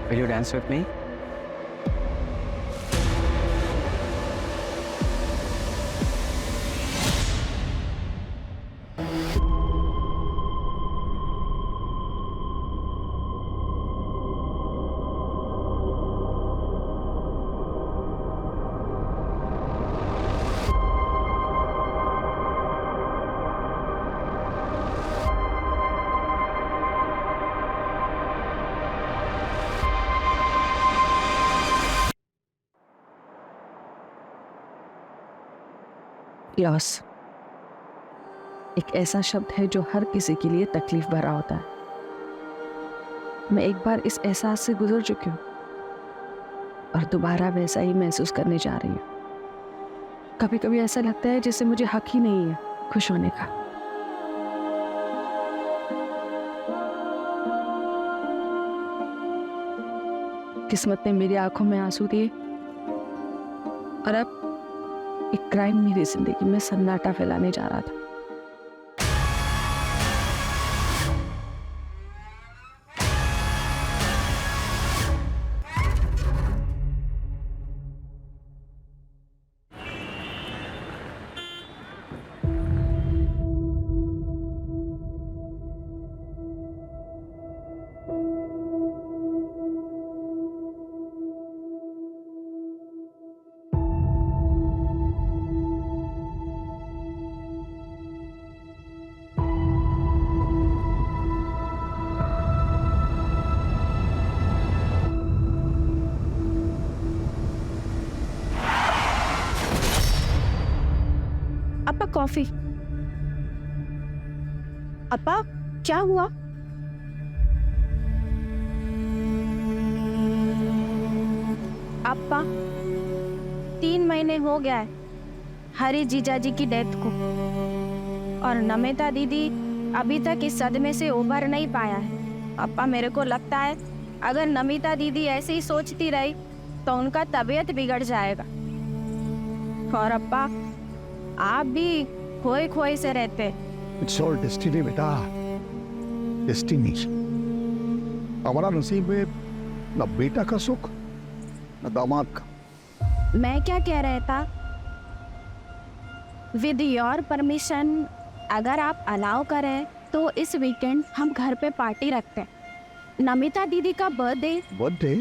Will you dance with me? Loss एक ऐसा शब्द है जो हर किसी के लिए तकलीफ भरा होता है। मैं एक बार इस एहसास से गुजर चुकी हूँ और दोबारा वैसा ही महसूस करने जा रही हूँ। कभी कभी ऐसा लगता है जैसे मुझे हक ही नहीं है खुश होने का। किस्मत ने मेरी आंखों में आंसू दिए और अब एक क्राइम मेरी जिंदगी में सन्नाटा फैलाने जा रहा था। अपा कॉफी। अपा क्या हुआ? अपा 3 महीने हो गया है हरी जीजाजी की डेथ को और नमिता दीदी अभी तक इस सदमे से उभर नहीं पाया है। अपा मेरे को लगता है अगर नमिता दीदी ऐसे ही सोचती रही तो उनका तबीयत बिगड़ जाएगा। और अपा आप भी खोए खोए से रहते। इट्स ऑल डेस्टिनी बेटा, डेस्टिनी। हमारा नसीब में न बेटा का सुख न दामाद का। मैं क्या कह रहा था, विद योर परमिशन अगर आप अलाउ करें तो इस वीकेंड हम घर पे पार्टी रखते हैं। नमिता दीदी का बर्थडे। बर्थडे?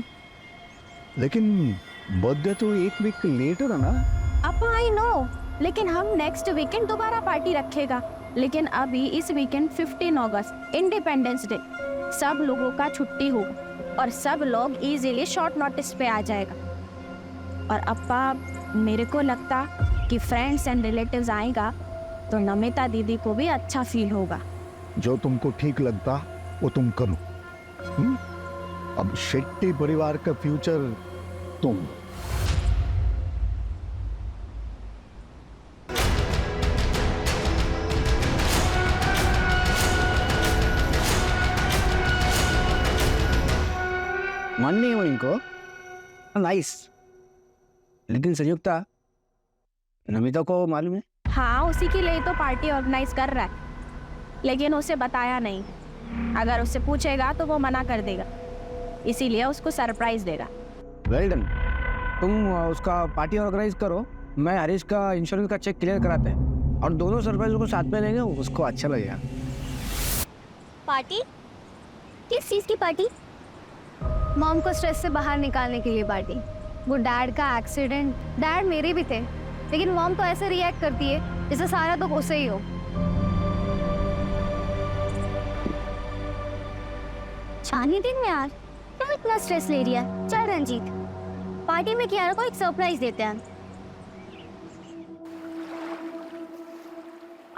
लेकिन बर्थडे तो 1 वीक लेटर है ना। अब आई नो, लेकिन हम नेक्स्ट वीकेंड दोबारा पार्टी रखेगा। लेकिन अभी इस वीकेंड 15 अगस्त इंडिपेंडेंस डे, सब लोगों का छुट्टी होगा और सब लोग इजीली शॉर्ट नोटिस पे आ जाएगा। और अप्पा मेरे को लगता कि फ्रेंड्स एंड रिलेटिव्स आएगा तो नमिता दीदी को भी अच्छा फील होगा। जो तुमको ठीक लगता वो तुम करो। अब शेट्टी परिवार का फ्यूचर तुम। मन नहीं है इनको। नाइस। लेकिन संयुक्ता, नमिता को मालूम है? हाँ, उसी के लिए तो पार्टी ऑर्गेनाइज कर रहा है, लेकिन उसे बताया नहीं। अगर उससे पूछेगा तो वो मना कर देगा, इसीलिए उसको सरप्राइज देगा। Well done. तुम उसका पार्टी ऑर्गेनाइज करो, मैं हरीश का इंश्योरेंस का चेक क्लियर कराते हैं और दोनों सरप्राइज को साथ में लेंगे, उसको अच्छा लगेगा। पार्टी? किस चीज़ की पार्टी? मॉम को स्ट्रेस से बाहर निकालने के लिए पार्टी। वो डैड का एक्सीडेंट, डैड मेरे भी थे, लेकिन मॉम तो ऐसे रिएक्ट करती है जैसे सारा दुख उसे ही हो। छानी दिन में यार तुम इतना स्ट्रेस ले रही है। चल रंजीत, पार्टी में कियारा को एक सरप्राइज देते हैं।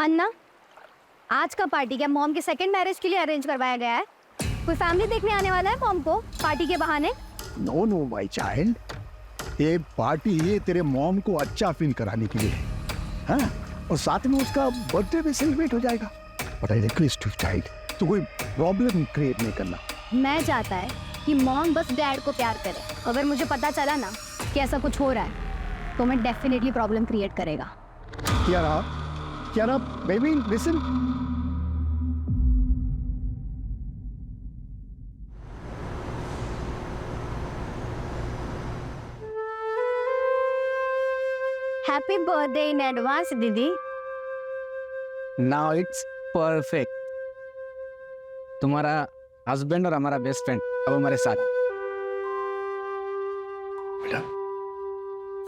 अन्ना, आज का पार्टी क्या मॉम के सेकंड मैरिज के लिए अरेंज करवाया गया है? कोई फैमिली देखने आने वाला है मॉम को पार्टी के बहाने? नो नो माय चाइल्ड, ये पार्टी ये तेरे मॉम को अच्छा फील कराने के लिए है, हाँ? और साथ में उसका बर्थडे भी सेलिब्रेट हो जाएगा। But I request you child, तो कोई प्रॉब्लम क्रिएट नहीं करना। मैं चाहता है कि मॉम बस डैड को प्यार करे। अगर मुझे पता चला ना कि ऐसा कुछ हो रहा है तो मैं डेफिनेटली प्रॉब्लम क्रिएट करेगा। Kiara baby listen. Happy birthday in advance दीदी। Now it's perfect. तुम्हारा हस्बैंड और हमारा बेस्ट फ्रेंड अब हमारे साथ। बेटा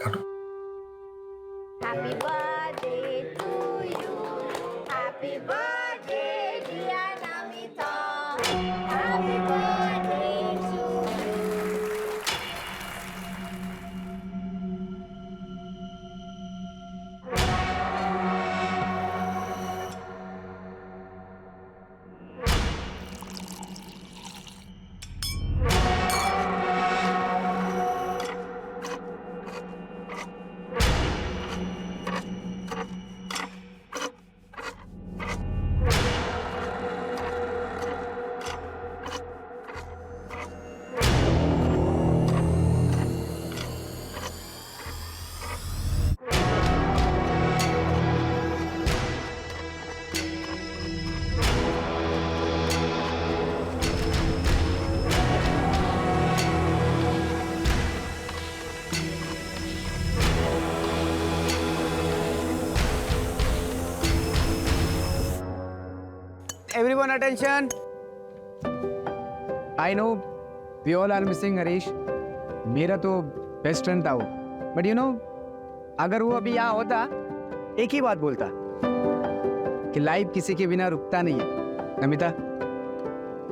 काटो। Happy birthday to you, happy birthday dear Namita, happy birthday to you. Everyone attention. I know we all are missing हरीश। मेरा तो बेस्ट फ्रेंड था वो, बट यू नो अगर वो अभी यहाँ होता एक ही बात बोलता कि लाइफ किसी के बिना रुकता नहीं है। नमिता,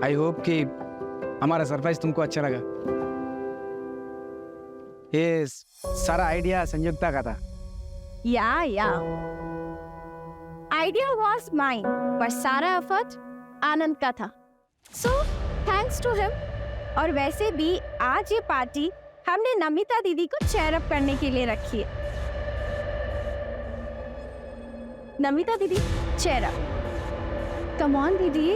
आई होप कि हमारा सरप्राइज तुमको अच्छा लगा। ये सारा आइडिया संयुक्ता का था। Yeah. Idea was mine, पर सारा एफर्ट आनंद का था। So thanks to him। और वैसे भी आज ये पार्टी हमने नमिता दीदी को चेयर अप करने के लिए रखी है। नमिता दीदी चेयर अप, कम ऑन दीदी।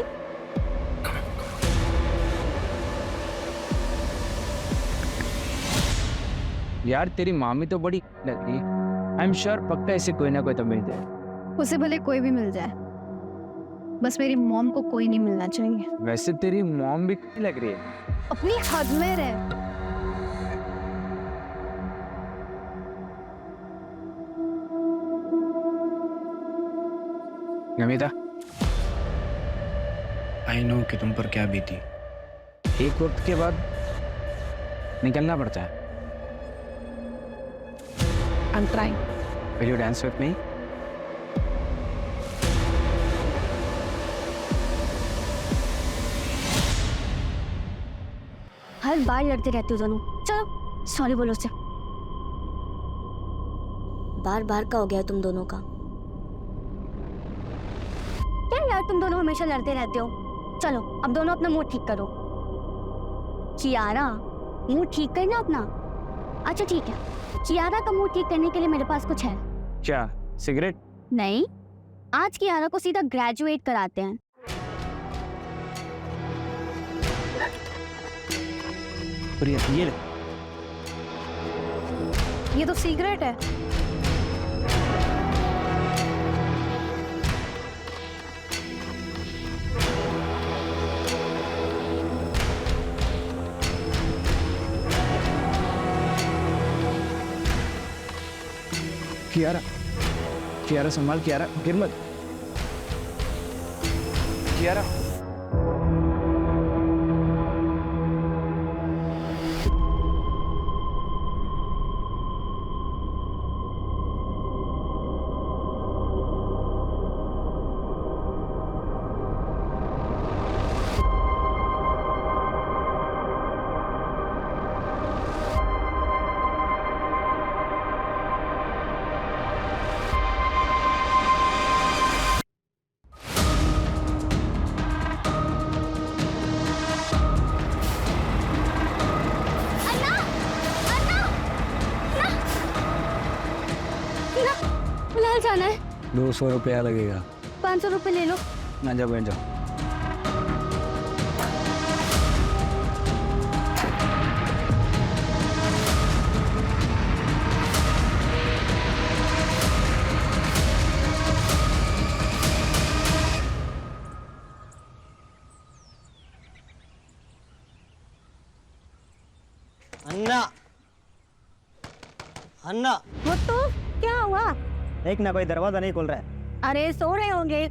यार तेरी मामी तो बड़ी लग रही है। आई एम श्योर पक्का ऐसे कोई ना कोई तो मिल जाए। उसे भले कोई भी मिल जाए, बस मेरी मॉम को कोई नहीं मिलना चाहिए। वैसे तेरी मॉम भी लग रही है। अपनी हद में रहे। नमिता, आई नो कि तुम पर क्या बीती। एक वक्त के बाद निकलना पड़ता है। I'm trying. Will you dance with me? हर बार लड़ते रहते हो दोनों। चलो सॉरी बोलो उससे। बार बार का हो गया तुम दोनों का। क्या यार तुम दोनों हमेशा लड़ते रहते हो। चलो अब दोनों अपना मूड ठीक करो। कियारा, मूड ठीक करना अपना। अच्छा ठीक है, कियारा का मूड ठीक करने के लिए मेरे पास कुछ है। क्या सिगरेट? नहीं, आज कियारा को सीधा ग्रेजुएट कराते हैं। ये तो सिगरेट है। कियारा, कियारा संभाल, कियारा गिर मत। कियारा, फिलहाल जाना है। 200 रुपया लगेगा। 500 रुपये ले लो। ना जाओ, बैठ जाओ। अन्ना अन्ना वो तो क्या हुआ? एक ना कोई दरवाजा नहीं खुल रहा है। अरे सो रहे होंगे,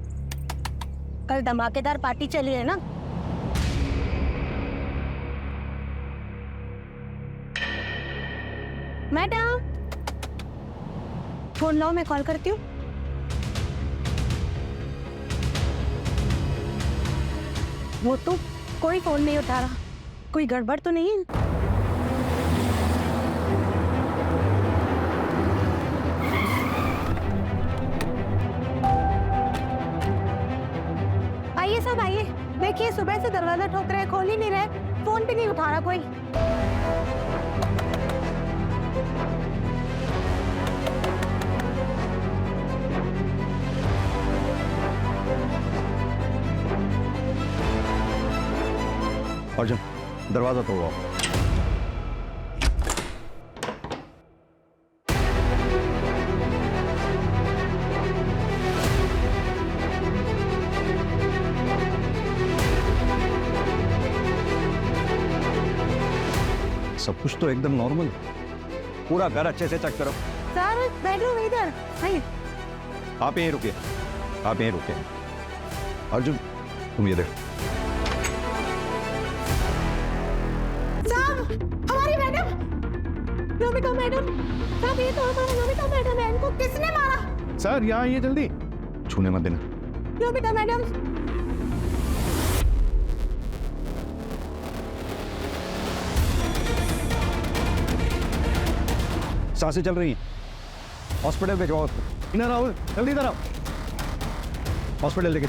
कल धमाकेदार पार्टी चली है ना। मैडम, फोन लाओ, मैं कॉल करती हूँ। वो तो कोई फोन नहीं उठा रहा, कोई गड़बड़ तो नहीं है? आइए सब आइए, देखिए सुबह से दरवाजा ठोक रहे, खोल ही नहीं रहे, फोन भी नहीं उठा रहा कोई। अर्जुन, दरवाजा तोड़ो। सब कुछ तो एकदम नॉर्मल, पूरा घर अच्छे से चेक करो। सर बेडरूम इधर, आइए। आप यहीं रुकिए, आप यहीं रुकिए। अर्जुन, तुम ये देखो। हमारी मैडम, नमिता मैडम, साहब ये तो हमारा नमिता मैडम है, इनको किसने मारा? सर यहाँ आइए जल्दी। छूने मत देना। नमिता मैडम, सांसें चल रही हैं, हॉस्पिटल भिजवाओ। इधर आओ, जल्दी इधर आओ, हॉस्पिटल लेके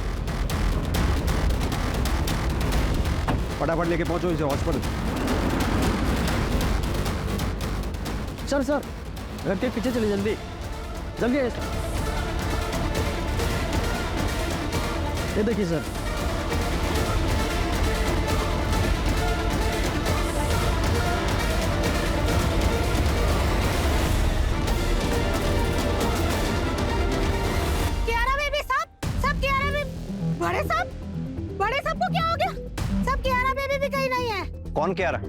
फटाफट लेके पहुंचो इसे हॉस्पिटल। सर सर, घर के पीछे चलिए, जल्दी जल्दी। ये देखिए सर। कियारा बेबी साहब, सब कियारा बेबी, बड़े साहब को क्या हो गया? सब कियारा बेबी भी कहीं नहीं है। कौन कह रहा?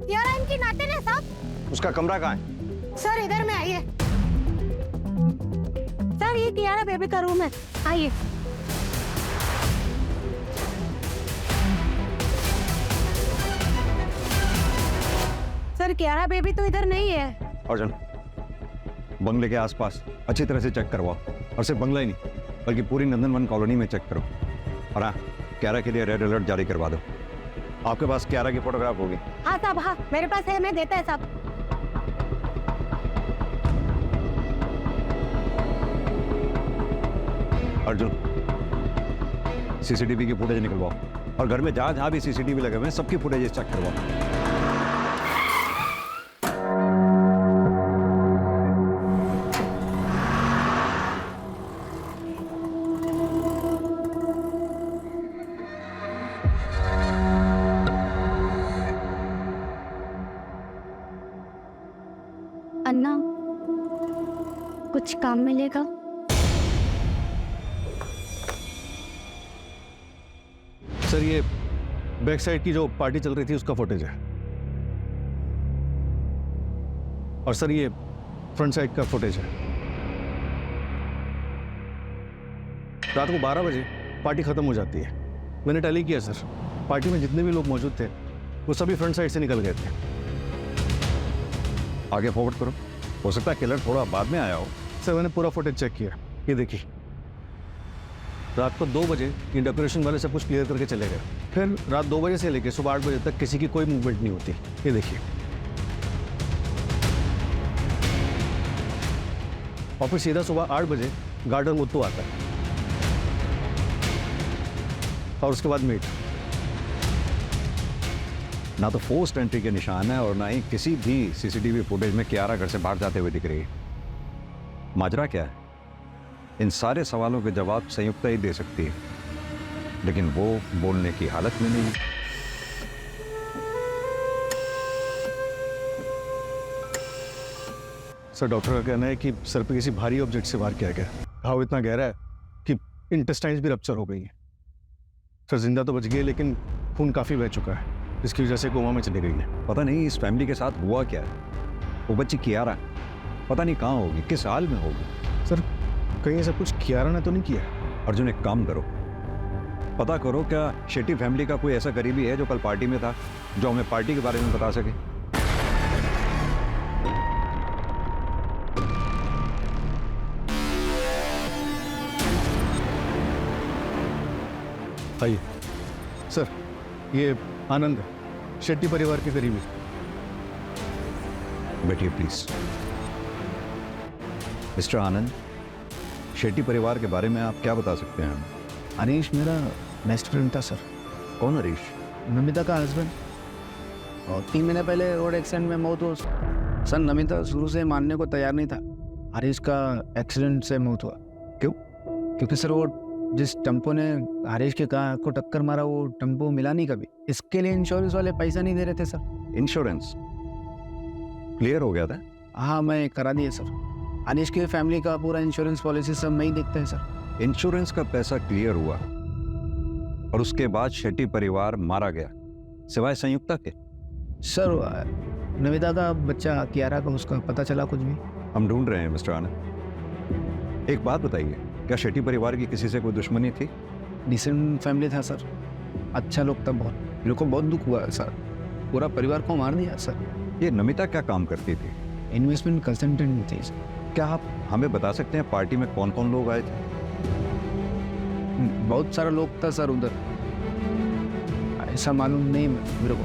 कियारा इनकी नातिन है साहब। उसका कमरा कहाँ है? सर इधर में आइए। सर ये कियारा बेबी का रूम है, आइए। सर कियारा बेबी तो इधर नहीं है। अर्जुन, बंगले के आसपास अच्छी तरह से चेक करवाओ, और सिर्फ बंगला ही नहीं बल्कि पूरी नंदनवन कॉलोनी में चेक करो। और हाँ, क्यारा के लिए रेड अलर्ट जारी करवा दो। आपके पास क्यारा की फोटोग्राफ होगी? हाँ साहब, हाँ मेरे पास है, मैं देता है साहब। अर्जुन, सीसीटीवी की फुटेज निकलवाओ, और घर में जहां जहां भी सीसीटीवी लगे हुए हैं सबकी फुटेज चेक करवाओ। अन्ना, कुछ काम मिलेगा? सर ये बैक साइड की जो पार्टी चल रही थी उसका फुटेज है, और सर ये फ्रंट साइड का फुटेज है। रात को 12 बजे पार्टी खत्म हो जाती है। मैंने टैली किया सर, पार्टी में जितने भी लोग मौजूद थे वो सभी फ्रंट साइड से निकल गए थे। आगे फॉरवर्ड करो, हो सकता है किलर थोड़ा बाद में आया हो। सर मैंने पूरा फुटेज चेक किया, ये देखिए। रात को 2 बजे ये डेकोरेशन वाले सब कुछ क्लियर करके चले गए। फिर रात 2 बजे से लेकर सुबह 8 बजे तक किसी की कोई मूवमेंट नहीं होती, ये देखिए। और फिर सीधा सुबह 8 बजे गार्डन मुत्तू आता है, और उसके बाद मीट। ना तो फोर्स्ड एंट्री के निशान है और ना ही किसी भी सीसीटीवी फुटेज में कियारा घर से बाहर जाते हुए दिख रही है। माजरा क्या है? इन सारे सवालों के जवाब संयुक्ता ही दे सकती है, लेकिन वो बोलने की हालत में नहीं। सर डॉक्टर का कहना है कि सर पे किसी भारी ऑब्जेक्ट से वार किया गया। घाव इतना गहरा है कि इंटेस्टाइन्स भी रप्चर हो गई हैं। सर जिंदा तो बच गई, लेकिन खून काफी बह चुका है, जिसकी वजह से कोमा में चली गई है। पता नहीं इस फैमिली के साथ हुआ क्या है। वो बच्ची कियारा पता नहीं कहाँ होगी, किस हाल में होगी। सर कहीं ऐसा कुछ कियारा ने तो नहीं किया? अर्जुन एक काम करो, पता करो क्या शेट्टी फैमिली का कोई ऐसा करीबी है जो कल पार्टी में था, जो हमें पार्टी के बारे में बता सके। आइए सर, ये आनंद है, शेट्टी परिवार के करीबी। बैठिए प्लीज। मिस्टर आनंद, शेट्टी परिवार के बारे में आप क्या बता सकते हैं? हरीश मेरा बेस्ट फ्रेंड था सर। कौन हरीश? नमिता का हस्बैंड। और 3 महीने पहले रोड एक्सीडेंट में मौत हो। सर नमिता शुरू से मानने को तैयार नहीं था, हरीश का एक्सीडेंट से मौत हुआ। क्यों? क्योंकि सर वो जिस टेम्पो ने हरीश के कार को टक्कर मारा वो टेम्पो मिला नहीं कभी। इसके लिए इंश्योरेंस वाले पैसा नहीं दे रहे थे सर। इंश्योरेंस क्लियर हो गया था? हाँ मैं करा दिए सर। हरीश की फैमिली का पूरा इंश्योरेंस पॉलिसी सब मैं ही देखता है सर। इंश्योरेंस का पैसा क्लियर हुआ और उसके बाद शेट्टी परिवार मारा गया, सिवाय संयुक्ता के? सर नमिता का बच्चा कियारा का उसका पता चला कुछ भी? हम ढूंढ रहे हैं मिस्टर आनंद। एक बात बताइए, क्या शेट्टी परिवार की किसी से कोई दुश्मनी थी? डिसेंट फैमिली था सर, अच्छा लोग था बहुत। मेरे को बहुत दुख हुआ सर, पूरा परिवार को मार दिया सर। ये नमिता क्या काम करती थी? इन्वेस्टमेंट कंसल्टेंट थी सर। क्या आप हमें बता सकते हैं पार्टी में कौन कौन लोग आए थे? बहुत सारा लोग था सर उधर, ऐसा मालूम नहीं मेरे को।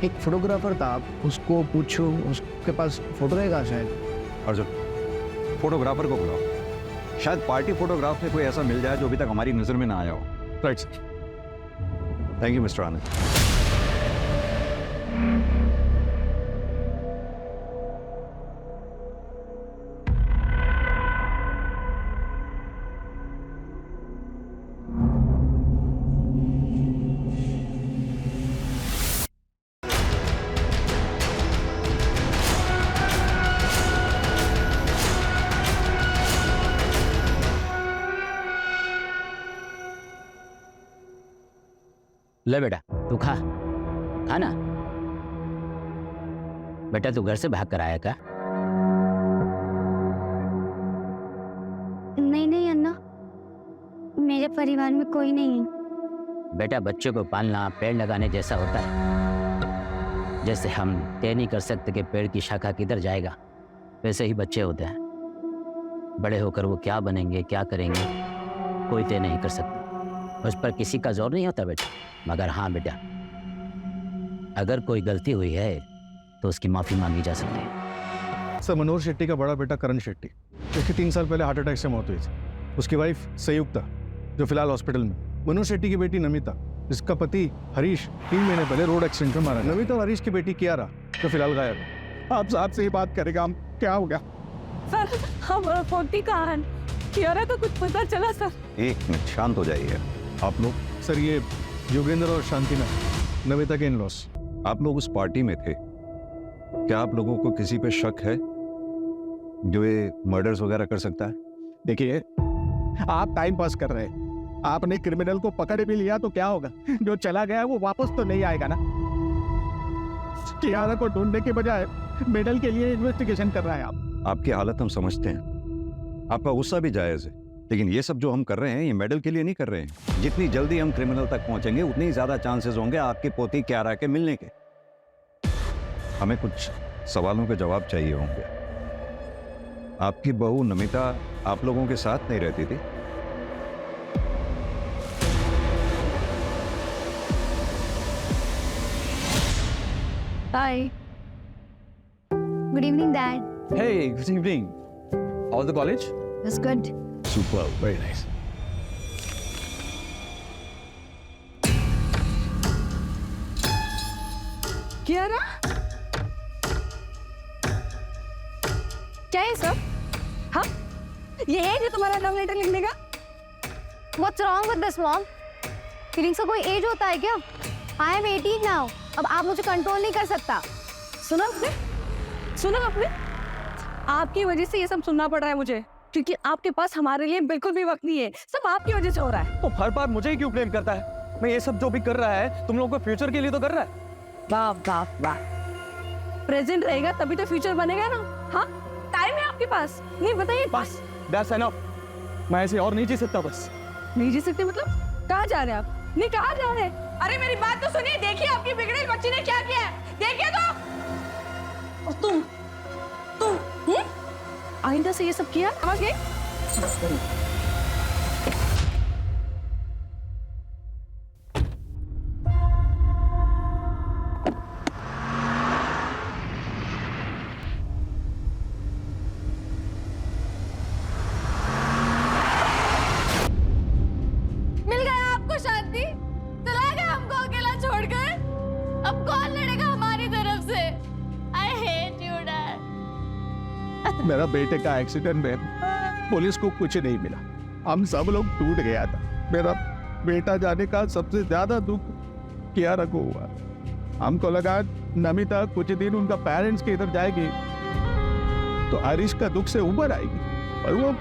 एक फोटोग्राफर था, आप उसको पूछो, उसके पास फोटो रहेगा शायद। अर्जुन, फोटोग्राफर को बुलाओ, शायद पार्टी फोटोग्राफ में कोई ऐसा मिल जाए जो अभी तक हमारी नजर में ना आया हो। Right sir. Thank you mister Anand. ले बेटा तू खा ना। बेटा तू घर से भाग कर आया क्या? नहीं अन्ना, मेरे परिवार में कोई नहीं है। बेटा बच्चों को पालना पेड़ लगाने जैसा होता है। जैसे हम तय नहीं कर सकते कि पेड़ की शाखा किधर जाएगा, वैसे ही बच्चे होते हैं। बड़े होकर वो क्या बनेंगे क्या करेंगे कोई तय नहीं कर सकता, उस पर किसी का जोर नहीं होता बेटा। मगर हाँ बेटा, अगर कोई गलती हुई है तो उसकी माफ़ी मांगी जा सकती है। सर मनोहर शेट्टी का बड़ा बेटा करण शेट्टी, जिसकी 3 साल पहले हार्ट अटैक से मौत हुई थी। उसकी वाइफ संयुक्ता जो फिलहाल हॉस्पिटल में। मनोहर शेट्टी की बेटी नमिता, जिसका पति हरीश 3 महीने पहले रोड एक्सीडेंट में मारा। नमिता और हरीश की बेटी कियारा जो फिलहाल गायब है। आप साहब से ही बात करेगा हम, क्या हो गया? सर हम फोटी कहाँ है? कियारा का कुछ पता चला सर? एक मिनट शांत हो जाइए आप लोग। सर ये योगेंद्र और शांतिना नमिता के इन-लॉस। आप लोग उस पार्टी में थे, क्या आप लोगों को किसी पे शक है जो ये मर्डर्स वगैरह कर सकता है? देखिए आप टाइम पास कर रहे हैं, आपने क्रिमिनल को पकड़ भी लिया तो क्या होगा? जो चला गया वो वापस तो नहीं आएगा ना। कियारा को ढूंढने के बजाय मेडल के लिए इन्वेस्टिगेशन कर रहा है आप। आपकी हालत हम समझते हैं, आपका गुस्सा भी जायज है, लेकिन ये सब जो हम कर रहे हैं ये मेडल के लिए नहीं कर रहे हैं। जितनी जल्दी हम क्रिमिनल तक पहुंचेंगे उतनी ही ज्यादा चांसेस होंगे आपकी पोती कियारा के मिलने के। हमें कुछ सवालों के जवाब चाहिए होंगे। आपकी बहू नमिता आप लोगों के साथ नहीं रहती थी? Hi, good evening dad. Hey, good evening. How was the college? That's good. Super, very nice. Kiara क्या है सब? हाँ ये है जो तुम्हारा लव लेटर लिखने का? What's wrong with this mom? Feelings का कोई एज होता है क्या? I am 18 now. अब आप मुझे कंट्रोल नहीं कर सकता। सुना आपने? आपकी वजह से ये सब सुनना पड़ रहा है मुझे, क्योंकि आपके पास हमारे लिए बिल्कुल भी वक्त नहीं है। सब आपकी वजह से हो रहा है। तो हर बार मुझे ही क्यों ब्लेम करता है? मैं ये सब जो भी कर रहा है तुम लोगों के फ्यूचर के लिए तो कर रहा है। वाह वाह वाह, प्रेजेंट रहेगा तभी तो फ्यूचर बनेगा ना। हाँ, टाइम है आपके पास, नहीं बताइए। बस दैट्स एनफ, मैं ऐसे और नहीं जी सकता बस। नहीं जी सकते मतलब? कहाँ जा रहे हैं आप? नहीं, कहाँ जा रहे हैं? अरे मेरी बात तो सुनिए, देखिए आपकी बिगड़ेल बच्ची ने क्या किया है, देखिए तो। और तुम आइंदा से ये सब किया, समझ गए? मिल गया आपको शांति, चला गया हमको अकेला छोड़कर। अब कौन लड़ेगा हमारी तरफ से? I hate you, Dad. मेरा बेटे का एक्सीडेंट में पुलिस को कुछ नहीं मिला, हम सब लोग टूट गया था। मेरा बेटा जाने का सबसे ज्यादा दुख कियारा को हुआ। हमको लगा नमिता कुछ दिन उनका पेरेंट्स के इधर जाएगी तो हरीश का दुख से उबर आएगी, पर वो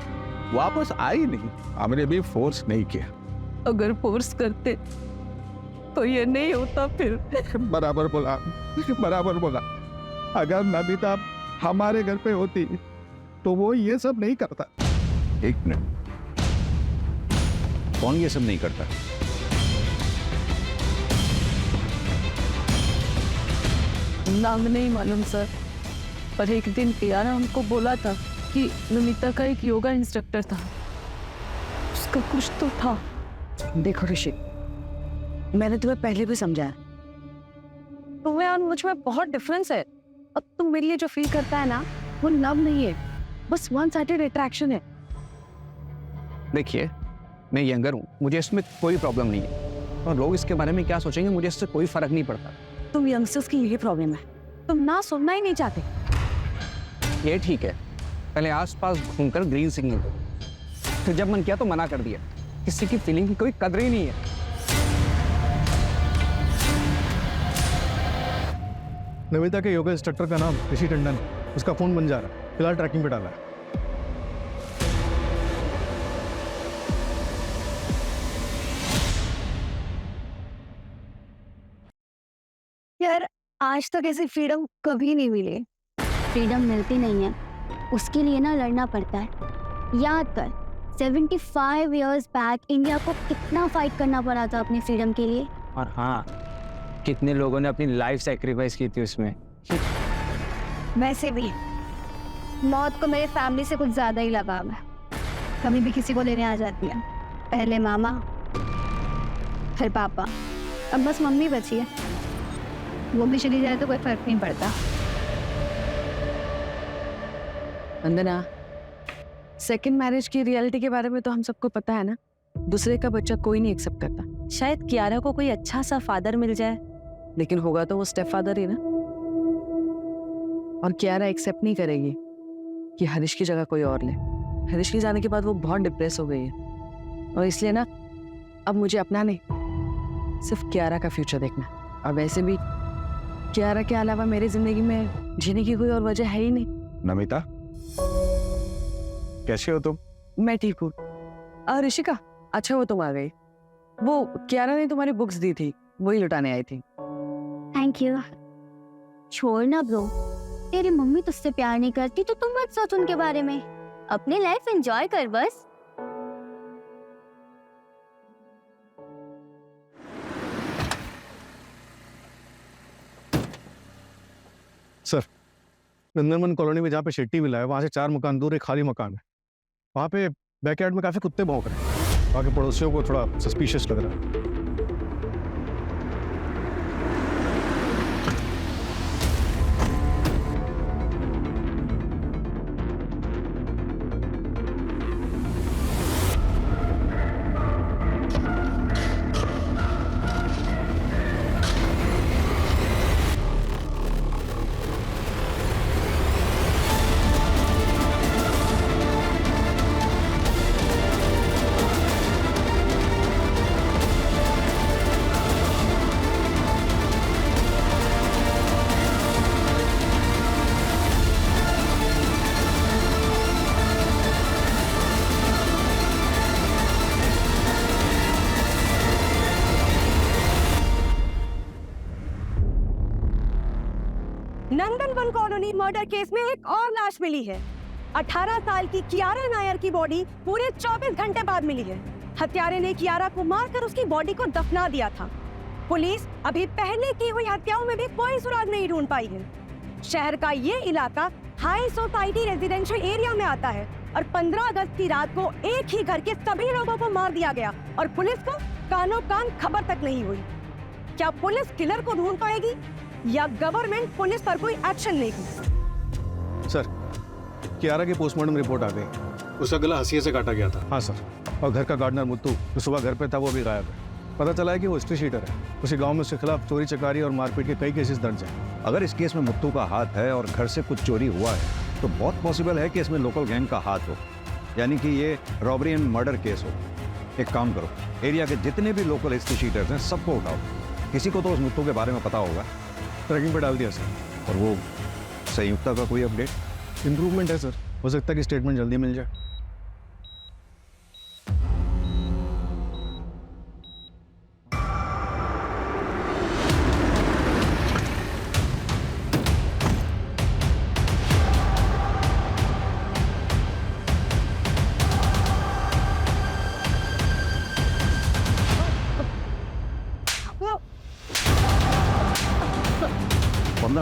वापस आई नहीं। हमने भी फोर्स नहीं किया। अगर फोर्स करते तो ये नहीं होता फिर। बराबर बोला, बराबर बोला। अगर नमिता हमारे घर पे होती तो वो ये सब नहीं करता। एक मिनट, कौन ये सब नहीं करता? नाम नहीं मालूम सर, पर एक दिन कियारा हमको बोला था कि नमिता का एक योगा इंस्ट्रक्टर था, उसका कुछ तो था। देखो ऋषि, मैंने तुम्हें पहले भी समझाया, तुम्हें और मुझ में बहुत डिफरेंस है। अब तुम मेरे लिए जो फील करता है ना, वो लव नहीं है, बस वन साइडेड अट्रैक्शन है। देखिए, मैं यंगर हूँ, मुझे इसमें कोई प्रॉब्लम नहीं है, और लोग इसके बारे में क्या सोचेंगे मुझे इससे कोई फर्क नहीं पड़ता। तुम यंगस्टर्स की यही प्रॉब्लम है, तुम ना सुनना ही नहीं चाहते। ये ठीक है, पहले आसपास घूमकर ग्रीन सिग्नल दो, फिर जब मन किया तो मना कर दिया। किसी की फीलिंग की कोई कदर ही नहीं है। नमिता के योगा इंस्ट्रक्टर का नाम ऋषि टंडन, उसका फोन बन जा रहा है, फिलहाल ट्रैकिंग पे डाला है। यार, आज तक ऐसी फ्रीडम कभी नहीं मिली। फ्रीडम मिलती नहीं है, उसके लिए ना लड़ना पड़ता है। याद कर, 75 इयर्स बैक इंडिया को कितना फाइट करना पड़ा था अपनी फ्रीडम के लिए। और हाँ, कितने लोगों ने अपनी लाइफ सैक्रिफाइस की थी उसमें। वैसे भी मौत को मेरे फैमिली से कुछ ज्यादा ही लगाव है। कभी भी किसी को लेने आ जाती है, पहले मामा, फिर पापा, अब बस मम्मी बची है। वो भी चली जाए तो कोई फर्क नहीं पड़ता। वंदना, सेकंड मैरिज की रियलिटी के बारे में तो हम सबको पता है ना। दूसरे का बच्चा कोई नहीं एक्सेप्ट करता। शायद कियारा को कोई अच्छा सा फादर मिल जाए, लेकिन होगा तो वो स्टेप फादर ही ना। और कियारा एक्सेप्ट नहीं करेगी कि हरीश की जगह कोई और ले। हरीश के जाने के बाद वो बहुत डिप्रेस हो गई है, और इसलिए ना अब मुझे अपना नहीं, सिर्फ कियारा का फ्यूचर देखना। और वैसे भी कियारा के अलावा मेरी जिंदगी में जीने की कोई और वजह है ही नहीं। नमिता, कैसे हो तुम? मैं ठीक हूँ। ऋषिका, अच्छा वो तुम आ गई। वो कियारा ने तुम्हारी बुक्स दी थी, वही लुटाने आई थी। Thank you. छोड़ ना ब्रो, तेरी मम्मी तुझसे प्यार नहीं करती तो तुम मत सोच उनके बारे में। अपनी लाइफ एंजॉय कर बस। सर, नंदनवन कॉलोनी में जहाँ पे शेट्टी विला है, वहाँ से 4 मकान दूर एक खाली मकान है। वहाँ पे बैकयार्ड में काफी कुत्ते भौंक रहे हैं। वहाँ के पड़ोसियों को थोड़ा सस्पिशियस लग रहा है। नंदनवन कॉलोनी मर्डर केस में एक और लाश मिली है। 18 साल की कियारा नायर की बॉडी पूरे 24 घंटे बाद मिली है। हत्यारे ने कियारा को मारकर उसकी बॉडी को दफना दिया था। पुलिस अभी पहले की हुई हत्याओं में भी कोई सुराग नहीं ढूंढ पाई है। शहर का ये इलाका हाई सोसाइटी रेजिडेंशियल एरिया में आता है और 15 अगस्त की रात को एक ही घर के सभी लोगों को मार दिया गया और पुलिस को कानो कान खबर तक नहीं हुई। क्या पुलिस किलर को ढूंढ पाएगी या गवर्नमेंट पुलिस पर कोई एक्शन लेगी? सर, कियारा की पोस्टमार्टम रिपोर्ट आ गई। उसका गला हंसिए से काटा गया था। हाँ सर। और घर का गार्डनर मुत्तू जो सुबह घर पे था वो भी गायब है। पता चला है कि वो हिस्ट्री शीटर है। उसी गांव में उसके खिलाफ चोरी चकारी और मारपीट के कई केसेस दर्ज हैं। अगर इस केस में मुत्तू का हाथ है और घर से कुछ चोरी हुआ है तो बहुत पॉसिबल है कि इसमें लोकल गैंग का हाथ हो, यानी कि ये रॉबरी एंड मर्डर केस हो। एक काम करो, एरिया के जितने भी लोकल हिस्ट्री शीटर्स हैं सबको उठाओ। किसी को तो उस मुत्तू के बारे में पता होगा। ट्रैकिंग पे डाल दिया सर। और वो संयुक्ता का कोई अपडेट? इम्प्रूवमेंट है सर, हो सकता है कि स्टेटमेंट जल्दी मिल जाए।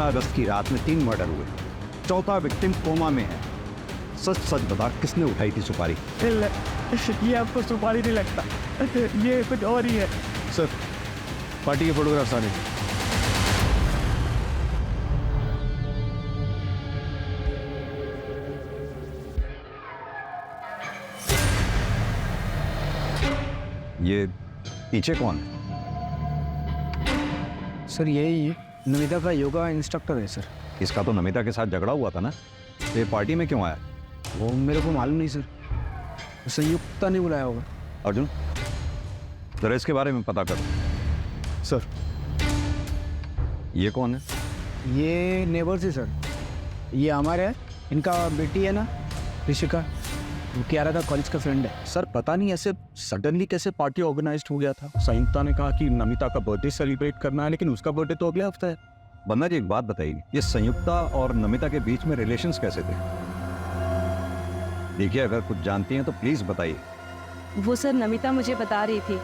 अगस्त की रात में 3 मर्डर हुए, चौथा विक्टिम कोमा में है। सच सच बता, किसने उठाई थी सुपारी? ये आपको सुपारी नहीं लगता, ये कुछ और ही है। सर, पार्टी के फोटोग्राफ्स आ रहे हैं। ये पीछे कौन है? सर यही नमिता का योगा इंस्ट्रक्टर है सर। इसका तो नमिता के साथ झगड़ा हुआ था ना, तो ये पार्टी में क्यों आया? वो मेरे को मालूम नहीं सर, संयुक्ता ने बुलाया होगा। अर्जुन, जरा इसके बारे में पता करो। सर, ये कौन है? ये नेबर्स है सर। ये हमारे है, इनका बेटी है ना ऋषिका, वो कियारा का कॉलेज का फ्रेंड है। सर पता नहीं ऐसे सडनली कैसे पार्टी ऑर्गेनाइज्ड हो गया था। संयुक्ता ने कहा कि नमिता का बर्थडे सेलिब्रेट करना है, लेकिन उसका बर्थडे तो अगले हफ्ते है। बंदा जी एक बात बताइए, ये संयुक्ता और नमिता के बीच में रिलेशंस कैसे थे? देखिए, अगर कुछ जानती हैं तो प्लीज बताइए। वो सर नमिता मुझे बता रही थी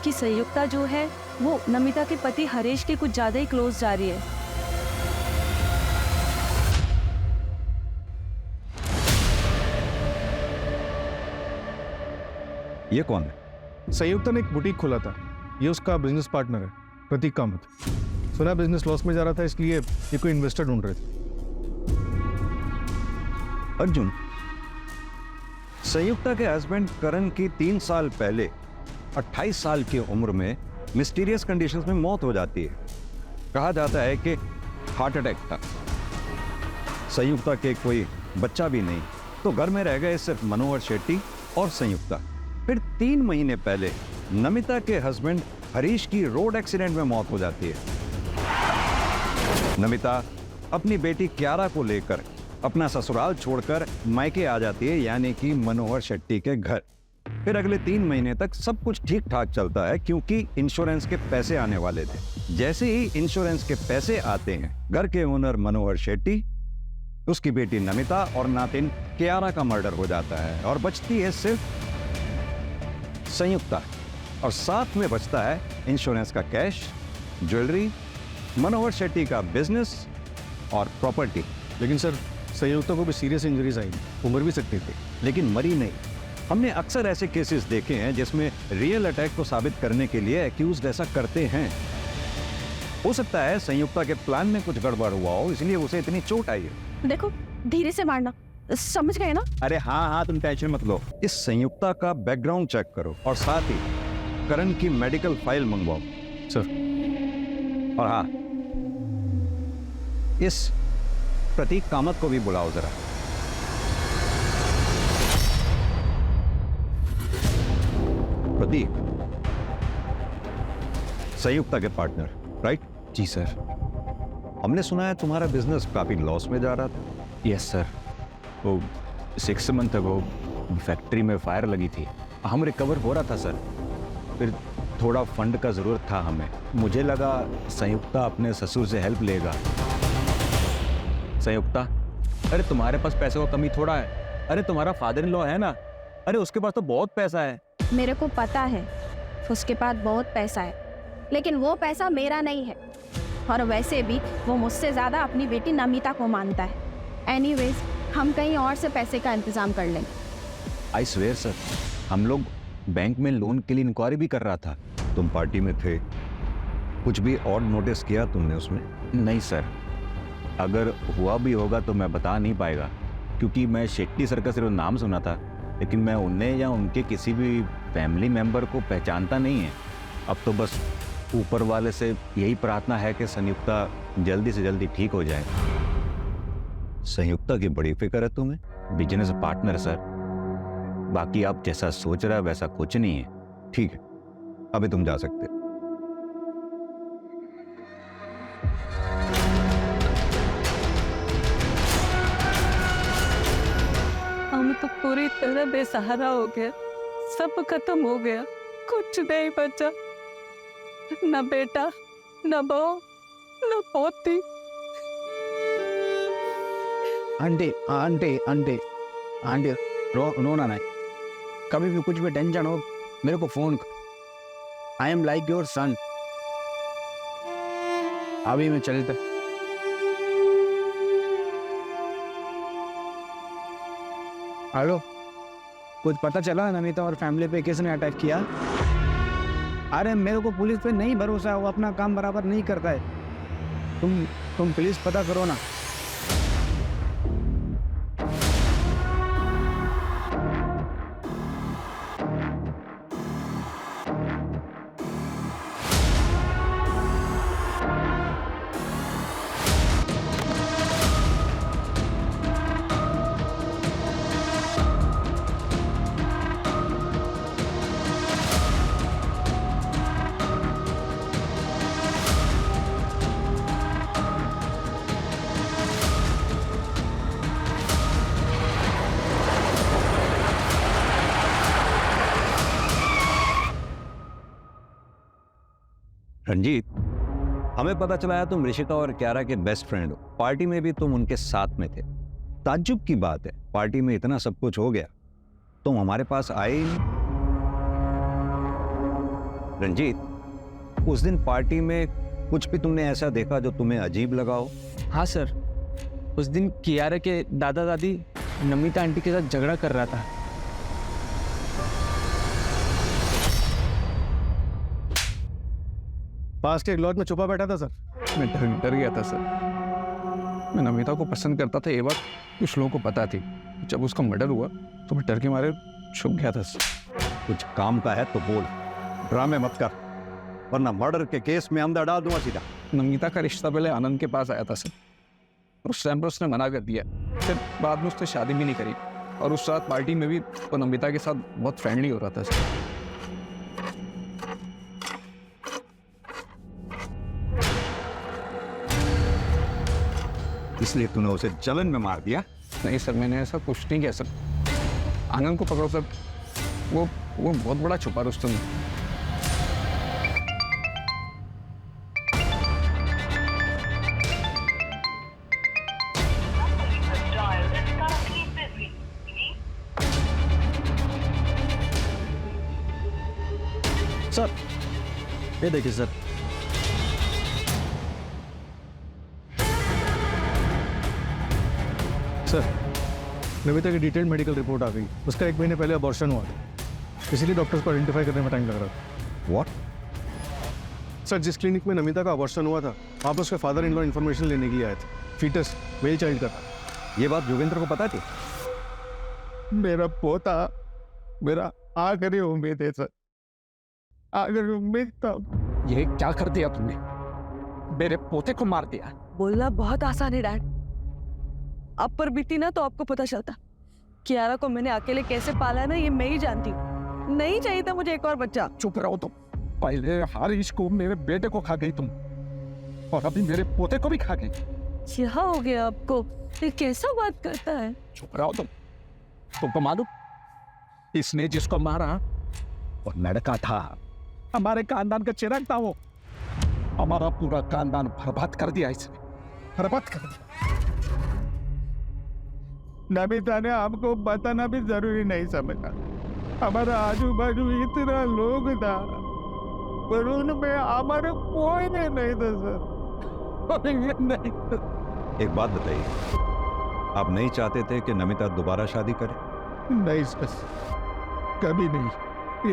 कि संयुक्ता जो है वो नमिता के पति हरीश के कुछ ज्यादा ही क्लोज जा रही है। ये कौन है? संयुक्ता ने एक बुटीक खोला था, ये उसका बिजनेस पार्टनर है प्रतीक कामत। सुना बिजनेस लॉस में जा रहा था, इसलिए ये कोई इन्वेस्टर ढूंढ रहे थे। अर्जुन, संयुक्ता के हस्बैंड करण की 3 साल पहले 28 साल की उम्र में मिस्टीरियस कंडीशंस में मौत हो जाती है। कहा जाता है कि हार्ट अटैक था। संयुक्ता के कोई बच्चा भी नहीं, तो घर में रह गए सिर्फ मनोहर शेट्टी और संयुक्ता। फिर 3 महीने पहले नमिता के हस्बैंड हरीश की रोड एक्सीडेंट में मौत हो जाती है। नमिता अपनी बेटी कियारा को लेकर अपना ससुराल छोड़कर मायके आ जाती है, यानी कि मनोहर शेट्टी के घर। फिर अगले 3 महीने तक सब कुछ ठीक ठाक चलता है, क्योंकि इंश्योरेंस के पैसे आने वाले थे। जैसे ही इंश्योरेंस के पैसे आते हैं, घर के ओनर मनोहर शेट्टी, उसकी बेटी नमिता और नातिन कियारा का मर्डर हो जाता है और बचती है सिर्फ संयुक्ता, और साथ में बचता है इंश्योरेंस का कैश, ज्वेलरी, मनोहर शेट्टी का बिजनेस और प्रॉपर्टी। लेकिन सर, संयुक्ता को भी सीरियस इंजरीज आई, वो मर भी सकती थी। लेकिन मरी नहीं। हमने अक्सर ऐसे केसेस देखे हैं जिसमें रियल अटैक को साबित करने के लिए एक्यूज्ड ऐसा करते हैं। हो सकता है संयुक्ता के प्लान में कुछ गड़बड़ हुआ हो, इसलिए उसे इतनी चोट आई है। देखो, धीरे से मारना, समझ गए ना? अरे हाँ, तुम टेंशन मत लो। इस संयुक्ता का बैकग्राउंड चेक करो और साथ ही करण की मेडिकल फाइल मंगवाओ। सर। और हाँ, इस प्रतीक कामत को भी बुलाओ जरा। प्रतीक, संयुक्ता के पार्टनर, राइट? जी सर। हमने सुना है तुम्हारा बिजनेस काफी लॉस में जा रहा था। Yes sir. वो 6 मंथ अगो फैक्ट्री में फायर लगी थी, हम रिकवर हो रहा था सर। फिर थोड़ा फंड का ज़रूरत था हमें। मुझे लगा संयुक्ता अपने ससुर से हेल्प लेगा, संयुक्ता, अरे तुम्हारे पास पैसे का कमी थोड़ा है। अरे तुम्हारा फादर इन लॉ है ना, अरे उसके पास तो बहुत पैसा है। मेरे को पता है उसके पास बहुत पैसा है, लेकिन वो पैसा मेरा नहीं है। और वैसे भी वो मुझसे ज़्यादा अपनी बेटी नमिता को मानता है। एनीवेज, हम कहीं और से पैसे का इंतज़ाम कर लेंगे। आई स्वेयर सर, हम लोग बैंक में लोन के लिए इंक्वायरी भी कर रहा था। तुम पार्टी में थे, कुछ भी और नोटिस किया तुमने उसमें? नहीं सर, अगर हुआ भी होगा तो मैं बता नहीं पाएगा, क्योंकि मैं शेट्टी सर का सिर्फ नाम सुना था, लेकिन मैं उन्हें या उनके किसी भी फैमिली मेंबर को पहचानता नहीं है। अब तो बस ऊपर वाले से यही प्रार्थना है कि संयुक्ता जल्दी से जल्दी ठीक हो जाए। संयुक्ता की बड़ी फिक्र है तुम्हें? बिजनेस पार्टनर सर, बाकी आप जैसा सोच रहे हैं वैसा कुछ नहीं है। ठीक है, अभी तुम जा सकते हो। हम तो पूरी तरह बेसहारा हो गया, सब खत्म हो गया, कुछ नहीं बचा, न बेटा, न बहू, न पोती। आंटी आंटी आंटी आंटी, रोना नहीं। कभी भी कुछ भी टेंशन हो मेरे को फोन कर। I am like your son. अभी मैं चलता। हेलो, कुछ पता चला नमिता और फैमिली पे किसने अटैक किया? अरे मेरे को पुलिस पे नहीं भरोसा है, वो अपना काम बराबर नहीं करता है। तुम प्लीज पता करो ना। रंजीत, हमें पता चला है तुम ऋषिता और क्यारा के बेस्ट फ्रेंड हो। पार्टी में भी तुम उनके साथ में थे। ताज्जुब की बात है, पार्टी में इतना सब कुछ हो गया, तुम हमारे पास आए ही नहीं। रंजीत, उस दिन पार्टी में कुछ भी तुमने ऐसा देखा जो तुम्हें अजीब लगा हो? हाँ सर, उस दिन कियारा के दादा दादी नमिता आंटी के साथ झगड़ा कर रहा था। पास के एक लॉज में छुपा बैठा था सर। मैं डर गया था सर। मैं नमिता को पसंद करता था, ये बात कुछ लोगों को पता थी। जब उसका मर्डर हुआ तो मैं डर के मारे छुप गया था सर। कुछ काम का है तो बोल, ड्रामे मत कर, वरना मर्डर के केस में अंदर डाल दूंगा सीधा। नमिता का रिश्ता पहले आनंद के पास आया था सर, और उस टाइम पर उसने मना कर दिया। फिर बाद में उसने शादी भी नहीं करी, और उस रात पार्टी में भी वो नमिता के साथ बहुत फ्रेंडली हो रहा था सर। इसलिए तूने उसे जलन में मार दिया? नहीं सर, मैंने ऐसा कुछ नहीं किया सर। आनंद को पकड़ो सर, वो बहुत बड़ा छुपा रुस्तम है। सर ये देखिए सर, सर, नमिता की डिटेल्ड मेडिकल रिपोर्ट आ गई। उसका 1 महीने पहले अबॉर्शन हुआ था, इसीलिए डॉक्टर्स को आइडेंटिफाई करने में टाइम लग रहा था। व्हाट? सर, जिस क्लिनिक में नमिता का अबॉर्शन हुआ था, वहाँ पर उसके फादर इन लॉ इन्फॉर्मेशन लेने के लिए आए थे। फीटस मेल चाइल्ड का था। ये बात जोगेंद्र को पता थी? मेरा पोता मेरा आखिरी उम्मीद है सर, आखिरी उम्मीद था। ये क्या कर दिया तुमने? मेरे पोते को मार दिया। बोलना बहुत आसान है डैड, आप पर बीती ना तो आपको पता चलता। कियारा को मैंने अकेले कैसे पाला है ना, ये मैं ही जानती हूँ। नहीं चाहिए था मुझे एक और बच्चा। चुप रहो तुम। पहले हारिश को, मेरे बेटे को खा गई तुम, और अभी मेरे पोते को भी खा गई। क्या हो गया आपको? ये कैसा बात करता है? चुप रहो तुम। तुमको मालूम, इसने जिसको मारा वो लड़का था, हमारे खानदान का चिराग था। वो हमारा पूरा खानदान बर्बाद कर दिया इसने, बर्बाद कर दिया। नमिता ने हमको बताना भी जरूरी नहीं समझा। हमारा आजू बाजू इतना लोग था, पर उनमें हमारे कोई नहीं था सर, कोई नहीं था। एक बात बताइए, आप नहीं चाहते थे कि नमिता दोबारा शादी करे? नहीं सर, कभी नहीं।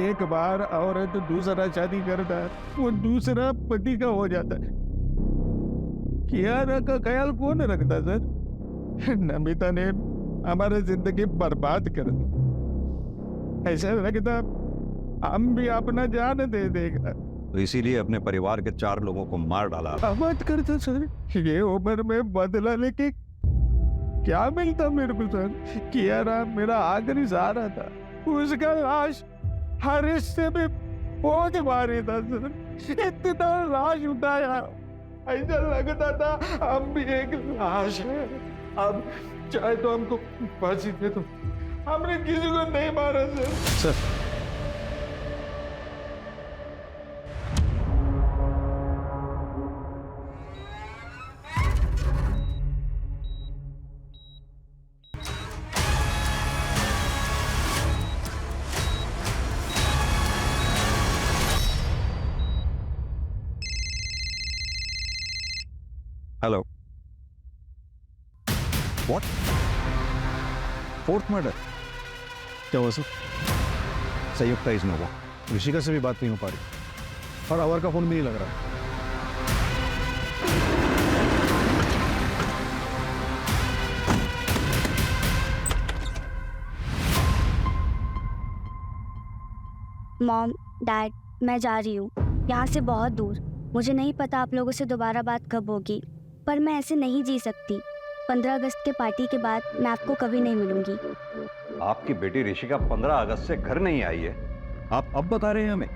एक बार औरत दूसरा शादी करता है, वो दूसरा पति का हो जाता है। कियारा का ख्याल कौन रखता सर? नमिता ने हमारी जिंदगी बर्बाद कर दी। ऐसा लगता हम भी अपना जान दे देगा, तो इसीलिए अपने परिवार के 4 लोगों को मार डाला। मत करता सर, ये उम्र में बदला लेके क्या मिलता मेरे को सर? कियारा मेरा आखिरी सहारा था, उसका लाश हर हिस्से में पहुंच मारे था सर। इतना लाश उठाया, ऐसा लगता था हम भी एक लाश है। अब चाहे तो हमको फांसी दे दो, हमने किसी को नहीं मारा sir. Hello, what? 4th murder? क्या हुआ सर? संयुक्ता इज नोवा। ऋषिका से भी बात नहीं हो पा रही और अवर का फोन भी नहीं लग रहा। मॉम, डैड, मैं जा रही हूँ यहाँ से बहुत दूर। मुझे नहीं पता आप लोगों से दोबारा बात कब होगी, पर मैं ऐसे नहीं जी सकती। 15 अगस्त के पार्टी के बाद मैं आपको कभी नहीं मिलूंगी। आपकी बेटी ऋषिका 15 अगस्त से घर नहीं आई है, आप अब बता रहे हैं हमें?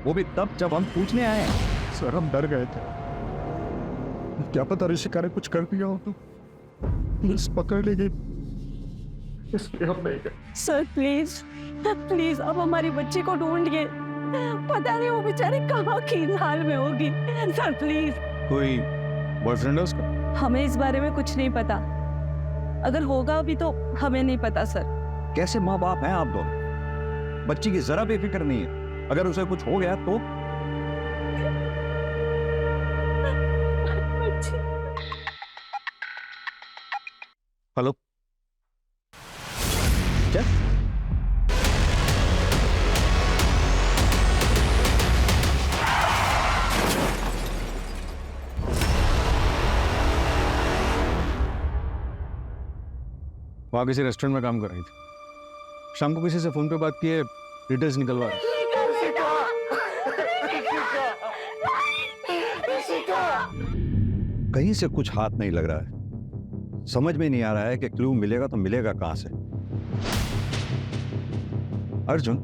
वो भी तब जब हम पूछने आए हैं। सर हम डर गए थे, क्या पता ऋषिका ने कुछ कर दिया हो तो पुलिस पकड़ लेगी, इसलिए हम नहीं गए। सर प्लीज प्लीज अब हमारी बच्ची को ढूंढिए, पता नहीं वो बेचारी कहाँ की हाल में होगी। Sir please. कोई बॉयफ्रेंड है उसका? हमें इस बारे में कुछ नहीं पता, अगर होगा भी तो हमें नहीं पता सर। कैसे माँ बाप हैं आप दोनों? बच्ची की जरा भी फिक्र नहीं है, अगर उसे कुछ हो गया तो? हेलो, क्या? वहाँ किसी रेस्टोरेंट में काम कर रही थी। शाम को किसी से फोन पे बात किए, डिटेल्स निकलवा रही। कहीं से कुछ हाथ नहीं लग रहा है, समझ में नहीं आ रहा है कि क्लू मिलेगा तो मिलेगा कहां से। अर्जुन,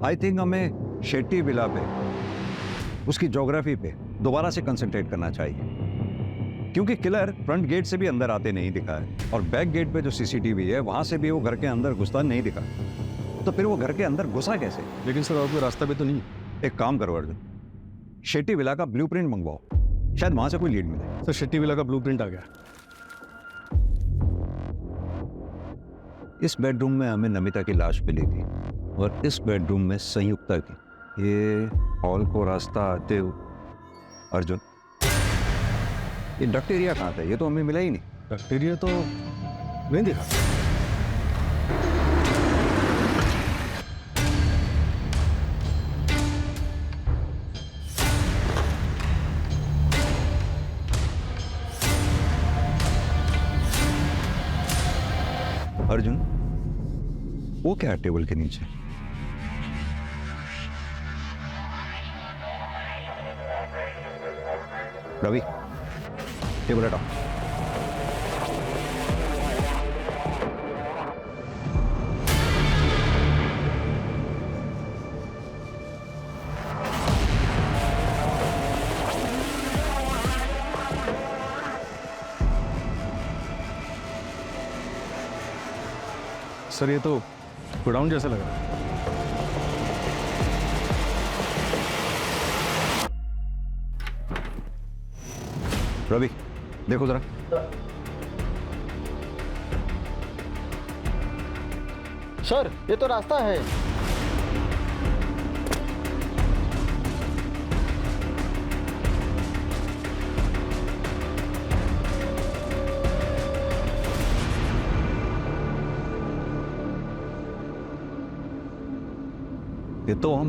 आई थिंक हमें शेट्टी विला पे, उसकी ज्योग्राफी पे दोबारा से कंसंट्रेट करना चाहिए, क्योंकि किलर फ्रंट गेट से भी अंदर आते नहीं दिखा है और बैक गेट पे जो सीसीटीवी है वहां से भी वो घर के अंदर घुसता नहीं दिखा, तो फिर वो घर के अंदर घुसा कैसे? लेकिन सर और कोई रास्ता भी तो नहीं। एक काम करो अर्जुन, शेट्टी विला का ब्लूप्रिंट मंगवाओ, शायद वहां से कोई लीड मिले। सर शेट्टी विला का ब्लूप्रिंट आ गया। इस बेडरूम में हमें नमिता की लाश मिली थी और इस बेडरूम में संयुक्ता की। ये हॉल को रास्ता आते हुए अर्जुन, ये डक्ट एरिया कहाँ था? ये तो हमें मिला ही नहीं। डक्ट एरिया तो नहीं दिखा। अर्जुन, वो क्या है टेबल के नीचे? रवि, टेबल हटाओ। सर ये तो गोडाउन जैसा लग रहा है। रवि देखो जरा। सर ये तो रास्ता है। ये तो हम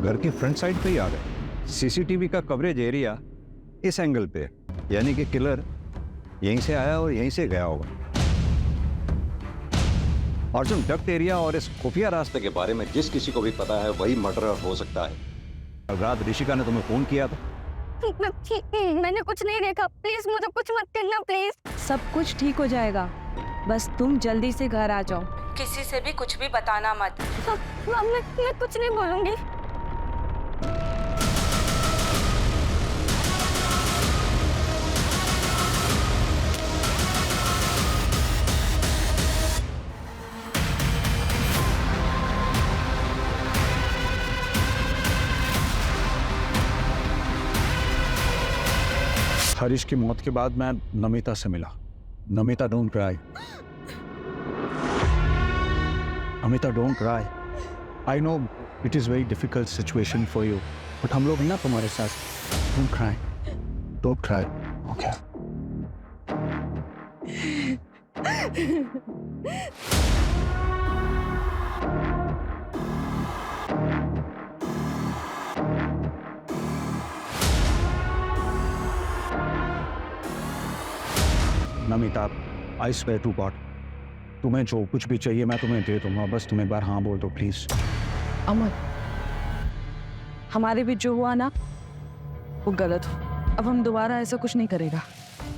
घर के फ्रंट साइड पे ही आ गए। सीसीटीवी का कवरेज एरिया इस एंगल पे है, यानी कि किलर यहीं से आया और यहीं से गया होगा। अर्जुन, डक्ट एरिया और इस खुफिया रास्ते के बारे में जिस किसी को भी पता है वही मर्डरर हो सकता है। अब रात ऋषिका ने तुम्हें फोन किया था? मैंने कुछ नहीं देखा, प्लीज मुझे कुछ मत करना प्लीज। सब कुछ ठीक हो जाएगा, बस तुम जल्दी से घर आ जाओ। किसी से भी कुछ भी बताना मत। मैं कुछ नहीं बोलूंगी। हरीश की मौत के बाद मैं नमिता से मिला। Namita, don't cry. Namita, don't cry. I know it is very difficult situation for you, but हम लोग हैं ना तुम्हारे साथ। Don't cry, don't cry, okay? Namita, I swear to god, तुम्हें जो कुछ भी चाहिए मैं तुम्हें दे दूंगा, बस तुम एक बार हाँ बोल दो प्लीज। अमर, हमारे बीच जो हुआ ना वो गलत हो। अब हम दोबारा ऐसा कुछ नहीं करेगा।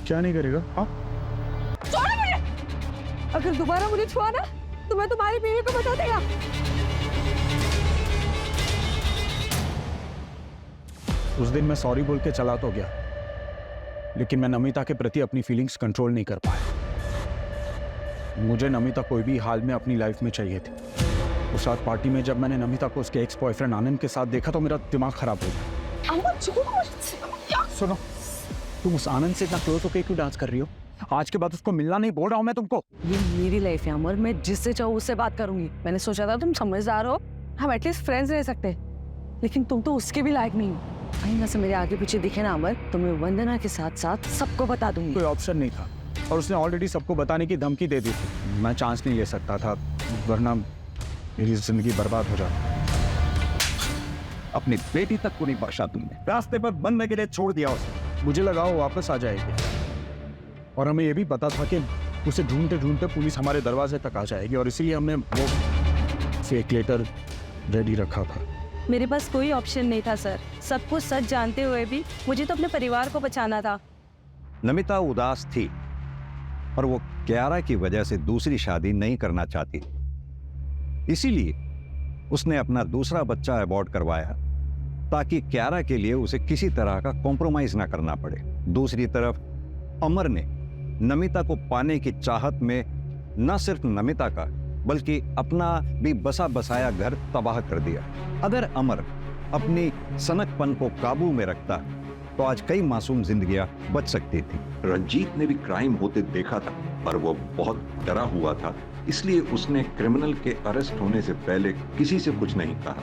क्या नहीं करेगा? हाँ, छोड़ो मुझे। अगर दोबारा मुझे छुआ ना तो मैं तुम्हारी बीवी को बता देगा। उस दिन मैं सॉरी बोल के चला तो गया, लेकिन मैं नमिता के प्रति अपनी फीलिंग्स कंट्रोल नहीं कर पाया। मुझे नमिता कोई भी हाल में अपनी लाइफ में चाहिए थी। उस रात पार्टी में जब मैंने नमिता को उसके एक्स बॉयफ्रेंड आनंद के साथ देखा तो मेरा दिमाग खराब हो गया। सुनो, तुम उस आनंद से इतना क्लोज होकर क्यों डांस कर रही हो? आज के बाद उसको मिलना नहीं बोल रहा हूँ मैं तुमको। ये मेरी लाइफ है अमर, मैं जिससे चाहूँ उससे बात करूंगी। मैंने सोचा था तुम समझदार हो, हम एटलीस्ट फ्रेंड्स रह सकते, लेकिन तुम तो उसके भी लायक नहीं हो। कहीं से मेरे आगे पीछे दिखे ना अमर, तो मैं वंदना के साथ साथ सबको बता दूंगी। कोई ऑप्शन नहीं था और उसने ऑलरेडी सबको बताने की धमकी दे दी थी। मैं चांस नहीं ले सकता था, वरना मेरी जिंदगी बर्बाद हो जाती। अपनी बेटी तक को नहीं बख्शा तुमने, रास्ते पर बनने के लिए छोड़ दिया उसे। मुझे लगा वो वापस आ जाएगी, और हमें ये भी पता था कि उसे ढूंढते ढूंढते पुलिस हमारे दरवाजे तक आ जाएगी, और इसीलिए हमने वो फेक लेटर रेडी रखा था। मेरे पास कोई ऑप्शन नहीं था सर। सब कुछ सच जानते हुए भी मुझे तो अपने परिवार को बचाना था। नमिता उदास थी और वो क्यारा की वजह से दूसरी शादी नहीं करना चाहती, इसीलिए उसने अपना दूसरा बच्चा अबॉर्ट करवाया ताकि क्यारा के लिए उसे किसी तरह का कॉम्प्रोमाइज ना करना पड़े। दूसरी तरफ अमर ने नमिता को पाने की चाहत में न सिर्फ नमिता का बल्कि अपना भी बसा बसाया घर तबाह कर दिया। अगर अमर अपनी सनकपन को काबू में रखता तो आज कई मासूम जिंदगियां बच सकती थी। रंजीत ने भी क्राइम होते देखा था, पर वो बहुत डरा हुआ था, इसलिए उसने क्रिमिनल के अरेस्ट होने से पहले किसी से कुछ नहीं कहा।